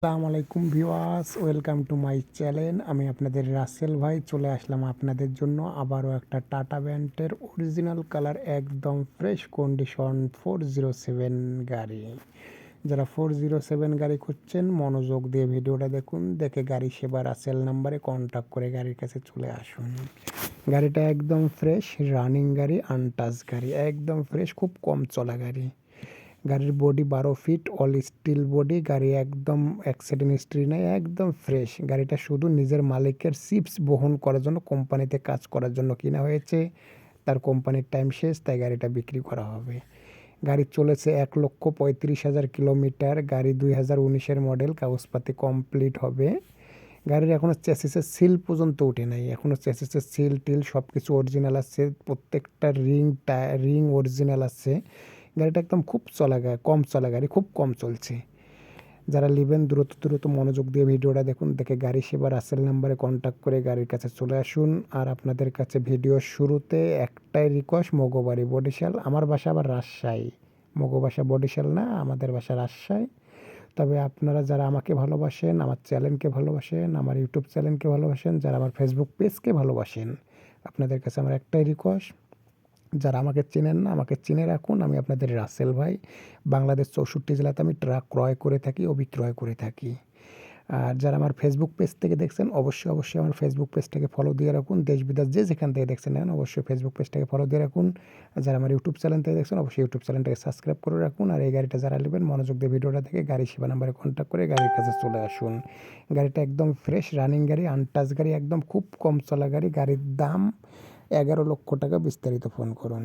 আসসালামু আলাইকুম viewers, welcome to my channel. আমি আপনাদের রাসেল ভাই চলে আসলাম আপনাদের জন্য আবারও একটা টাটা ব্যান্ডের অরিজিনাল কালার একদম ফ্রেশ কন্ডিশন 407 গাড়ি। যারা 407 গাড়ি খুঁজছেন মনোযোগ দিয়ে ভিডিওটা দেখুন, দেখে গাড়ি সেবা রাসেল নাম্বারে কন্ট্যাক্ট করে গাড়ির কাছে চলে আসুন। গাড়িটা একদম ফ্রেশ রানিং গাড়ি, আনটাচ গাড়ি, একদম ফ্রেশ, খুব কম চলা গাড়ি। গাড়ির body 12 feet all steel body. গাড়ি একদম অ্যাক্সিডেন্ট হিস্ট্রি নেই, একদম ফ্রেশ। গাড়িটা শুধু নিজের মালিকের চিপস বহন করার জন্য, কোম্পানিতে কাজ করার জন্য কিনা হয়েছে। তার কোম্পানির টাইম শেষ, তাই গাড়িটা বিক্রি করা হবে। গাড়ি চলেছে 1,35,000 কিলোমিটার। গাড়ি 2019-এর মডেল, কাগজপাতি কমপ্লিট হবে। গাড়ির এখনও চেসিসের সিল পর্যন্ত উঠে নাই, এখনও চেসিসের সিল টিল সব কিছু অরিজিনাল আছে, প্রত্যেকটা রিং অরিজিনাল আছে। গাড়িটা একদম খুব চলা গাড়ি, কম চলা গাড়ি, খুব কম চলছে। যারা নেবেন দ্রুত দ্রুত মনোযোগ দিয়ে ভিডিওটা দেখুন, দেখে গাড়ি সেবা রাসেল নাম্বারে কন্ট্যাক্ট করে গাড়ির কাছে চলে আসুন। আর আপনাদের কাছে ভিডিওর শুরুতে একটাই রিকোয়েস্ট, মগবাড়ি বরিশাল, আমার বাসা আবার রাজশাহী। মগো বাসা বরিশাল না, আমাদের বাসা রাজশাহী। তবে আপনারা যারা আমাকে ভালোবাসেন, আমার চ্যানেলকে ভালোবাসেন, আমার ইউটিউব চ্যানেলকে ভালোবাসেন, যারা আমার ফেসবুক পেজকে ভালোবাসেন, আপনাদের কাছে আমার একটাই রিকোয়েস্ট, যারা আমাকে চেনেন না আমাকে চিনে রাখুন। আমি আপনাদের রাসেল ভাই। বাংলাদেশ 64 জেলাতে আমি ট্রাক ক্রয় করে থাকি ও বিক্রয় করে থাকি। আর যারা আমার ফেসবুক পেজ থেকে দেখছেন, অবশ্যই অবশ্যই আমার ফেসবুক পেজটাকে ফলো দিয়ে রাখুন। দেশ বিদেশ যে যেখান থেকে দেখছেন না, অবশ্যই ফেসবুক পেজটাকে ফলো দিয়ে রাখুন। আর যারা আমার ইউটিউব চ্যানেল থেকে দেখছেন, অবশ্যই ইউটিউব চ্যানেলটাকে সাবস্ক্রাইব করে রাখুন। আর এই গাড়িটা যারা নেবেন মনোযোগ দিয়ে ভিডিওটা থেকে গাড়ি সেবা নাম্বারে কন্ট্যাক্ট করে গাড়ির কাছে চলে আসুন। গাড়িটা একদম ফ্রেশ রানিং গাড়ি, আনটাচ গাড়ি, একদম খুব কম চলা গাড়ি। গাড়ির দাম 11 লক্ষ টাকা। বিস্তারিত ফোন করুন।